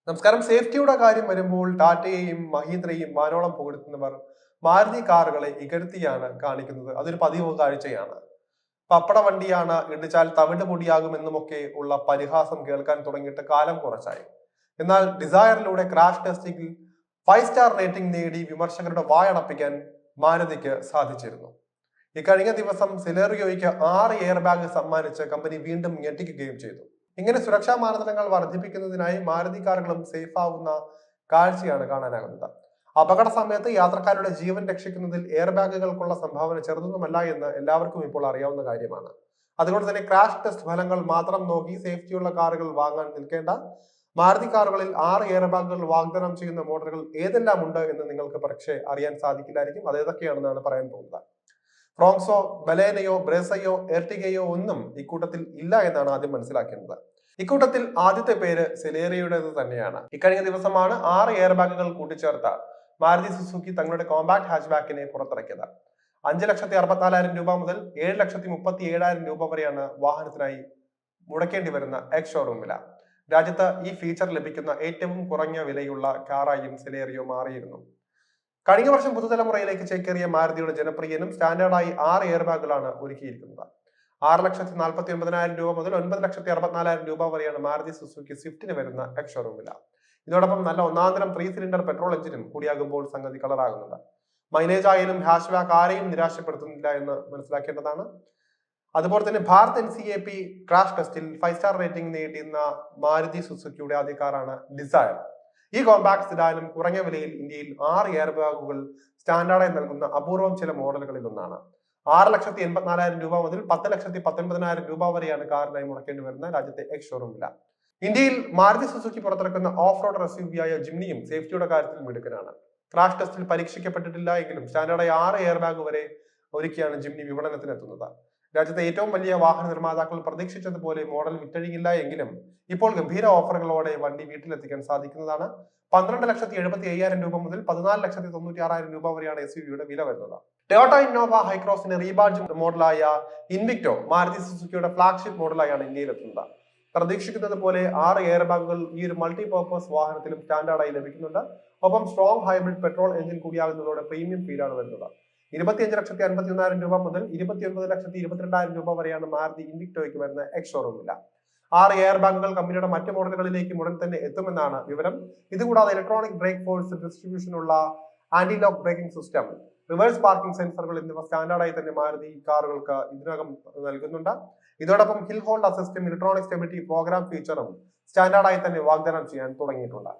നമസ്കാരം. സേഫ്റ്റിയുടെ കാര്യം വരുമ്പോൾ ടാറ്റയെയും മഹീന്ദ്രയെയും വാനോളം പുകഴ്ത്തുന്നവർ മാരുതി കാറുകളെ ഇകഴ്ത്തിയാണ് കാണിക്കുന്നത്. അതൊരു പതിവ് കാഴ്ചയാണ്. പപ്പട വണ്ടിയാണ്, ഇടിച്ചാൽ തവിട് പൊടിയാകുമെന്നുമൊക്കെ ഉള്ള പരിഹാസം കേൾക്കാൻ തുടങ്ങിയിട്ട് കാലം കുറച്ചായി. എന്നാൽ ഡിസയറിലൂടെ ക്രാഷ് ടെസ്റ്റിംഗിൽ 5 സ്റ്റാർ റേറ്റിംഗ് നേടി വിമർശകരുടെ വായടപ്പിക്കാൻ മാരുതിക്ക് സാധിച്ചിരുന്നു. ഇക്കഴിഞ്ഞ ദിവസം സിലേറിയോയ്ക്ക് 6 എയർ ബാഗ് സമ്മാനിച്ച് കമ്പനി വീണ്ടും ഞെട്ടിക്കുകയും ചെയ്തു. ഇങ്ങനെ സുരക്ഷാ മാനദണ്ഡങ്ങൾ വർദ്ധിപ്പിക്കുന്നതിനായി മാരുതി കാറുകളും സേഫ് ആവുന്ന കാഴ്ചയാണ് കാണാനാകുന്നത്. അപകട സമയത്ത് യാത്രക്കാരുടെ ജീവൻ രക്ഷിക്കുന്നതിൽ എയർ ബാഗുകൾക്കുള്ള സംഭാവന ചെറുതൊന്നുമല്ല എന്ന് എല്ലാവർക്കും ഇപ്പോൾ അറിയാവുന്ന കാര്യമാണ്. അതുകൊണ്ട് തന്നെ ക്രാഷ് ടെസ്റ്റ് ഫലങ്ങൾ മാത്രം നോക്കി സേഫ്റ്റിയുള്ള കാറുകൾ വാങ്ങാൻ നിൽക്കേണ്ട. മാരുതി കാറുകളിൽ 6 എയർ ബാഗുകൾ വാഗ്ദാനം ചെയ്യുന്ന മോഡലുകൾ ഏതെല്ലാം ഉണ്ട് എന്ന് നിങ്ങൾക്ക് പക്ഷേ അറിയാൻ സാധിക്കില്ലായിരിക്കും. അത് ഏതൊക്കെയാണെന്നാണ് പറയാൻ പോകുന്നത്. ഫ്രോങ്സോ, ബലേനയോ, ബ്രേസയോ, എർട്ടിഗയോ ഒന്നും ഇക്കൂട്ടത്തിൽ ഇല്ല എന്നാണ് ആദ്യം മനസ്സിലാക്കേണ്ടത്. ഇക്കൂട്ടത്തിൽ ആദ്യത്തെ പേര് സെലേറിയുടേത് തന്നെയാണ്. ഇക്കഴിഞ്ഞ ദിവസമാണ് 6 എയർ ബാഗുകൾ കൂട്ടിച്ചേർത്ത മാരുതി സുസുക്കി തങ്ങളുടെ കോമ്പാക്ട് ഹാച്ച്ബാക്കിനെ പുറത്തിറക്കിയത്. 5,64,000 രൂപ മുതൽ 7,37,000 രൂപ വരെയാണ് വാഹനത്തിനായി മുടക്കേണ്ടി വരുന്ന എക്സ് ഷോറൂം വില. രാജ്യത്ത് ഈ ഫീച്ചർ ലഭിക്കുന്ന ഏറ്റവും കുറഞ്ഞ വിലയുള്ള കാറായും സെലേറിയോ മാറിയിരുന്നു. കഴിഞ്ഞ വർഷം പുതുതലമുറയിലേക്ക് ചേക്കേറിയ മാരുതിയുടെ ജനപ്രിയനും സ്റ്റാൻഡേർഡായി 6 എയർബാഗുകളാണ് ഒരുക്കിയിരിക്കുന്നത്. 6,49,000 രൂപ മുതൽ 9,64,000 രൂപ വരെയാണ് മാരുതി സുസുക്കി സ്വിഫ്റ്റിന് വരുന്ന എക്സ് ഷോറൂം വില. ഇതോടൊപ്പം നല്ല ഒന്നാന്തരം 3 സിലിണ്ടർ പെട്രോൾ എഞ്ചിനും കൂടിയാകുമ്പോൾ സംഗതി കളറാകുന്നുണ്ട്. മൈലേജ് ആയാലും ഹാഷ് ബാക്ക് ആരെയും നിരാശപ്പെടുത്തുന്നില്ല എന്ന് മനസ്സിലാക്കേണ്ടതാണ്. അതുപോലെ തന്നെ ഭാരത് NCAP ക്രാഷ് ടെസ്റ്റിൽ 5 സ്റ്റാർ റേറ്റിംഗ് നേടുന്ന മാരുതി സുസുക്കിയുടെ ആദ്യ കാറാണ് ഡിസയർ. ഈ കോമ്പാക്ട് സിഡാനും കുറഞ്ഞ വിലയിൽ ഇന്ത്യയിൽ 6 എയർബാഗുകൾ സ്റ്റാൻഡേർഡായി നൽകുന്ന അപൂർവം ചില മോഡലുകളിൽ ഒന്നാണ്. 6,84,000 രൂപ മുതൽ 10,19,000 രൂപ വരെയാണ് കാറിനായി മുടക്കേണ്ടി വരുന്ന രാജ്യത്തെ എക്സ് ഷോറൂം വില. ഇന്ത്യയിൽ മാരുതി സുസുക്കി പുറത്തിറക്കുന്ന ഓഫ് റോഡ് SUV ആയ ജിംനിയും സേഫ്റ്റിയുടെ കാര്യത്തിൽ മിടുക്കനാണ്. ക്രാഷ് ടെസ്റ്റിൽ പരീക്ഷിക്കപ്പെട്ടിട്ടില്ല എങ്കിലും സ്റ്റാൻഡേർഡായി 6 എയർബാഗ് വരെ ഒരുക്കിയാണ് ജിംനി വിപണനത്തിനെത്തുന്നത്. രാജ്യത്തെ ഏറ്റവും വലിയ വാഹന നിർമ്മാതാക്കൾ പ്രതീക്ഷിച്ചതുപോലെ മോഡൽ വിറ്റഴിയില്ല എങ്കിലും ഇപ്പോൾ ഗംഭീര ഓഫറുകളോടെ വണ്ടി വീട്ടിലെത്തിക്കാൻ സാധിക്കുന്നതാണ്. 12,75,000 രൂപ മുതൽ 14,96,000 രൂപ വരെയാണ് SUV-യുടെ വില വരുന്നത്. ടൊയോട്ട ഇന്നോവ ഹൈക്രോസിന്റെ റീബാഡ്ജ് മോഡലായ ഇൻവിക്ടോ മാരുതി സുസുക്കിയുടെ ഫ്ലാഗ്ഷിപ്പ് മോഡലായാണ് ഇന്ത്യയിലെത്തുന്നത്. പ്രതീക്ഷിക്കുന്നത് പോലെ 6 എയർബാഗുകൾ ഈ ഒരു മൾട്ടിപർപ്പസ് വാഹനത്തിലും സ്റ്റാൻഡേർഡായി ലഭിക്കുന്നുണ്ട്. ഒപ്പം സ്ട്രോങ് ഹൈബ്രിഡ് പെട്രോൾ എഞ്ചിൻ കൂടിയാകുന്നതോടെ പ്രീമിയം ഫീലാണ് വരുന്നത്. 25,51,000 രൂപ മുതൽ 29,22,000 രൂപ വരെയാണ് മാരുതി ഇൻവിക്ടോയ്ക്ക് വരുന്ന എക്സ് ഷോറൂം വില. 6 എയർബാഗുകൾ കമ്പനിയുടെ മറ്റ് മോഡലുകളിലേക്ക് ഉടൻ തന്നെ എത്തുമെന്നാണ് വിവരം. ഇതുകൂടാതെ ഇലക്ട്രോണിക് ബ്രേക്ക് ഫോഴ്സ് ഡിസ്ട്രിബ്യൂഷനുള്ള anti lock braking system, reverse parking സെൻസറുകൾ എന്നിവ സ്റ്റാൻഡേർഡായി തന്നെ മാരുതി കാറുകൾക്ക് ഇതിനകം നൽകുന്നുണ്ട്. ഇതോടൊപ്പം ഹിൽ ഹോൾഡ് അസിസ്റ്റും ഇലക്ട്രോണിക് സ്റ്റെബിലിറ്റി പ്രോഗ്രാം ഫീച്ചറും സ്റ്റാൻഡേർഡായി തന്നെ വാഗ്ദാനം ചെയ്യാൻ തുടങ്ങിയിട്ടുണ്ട്.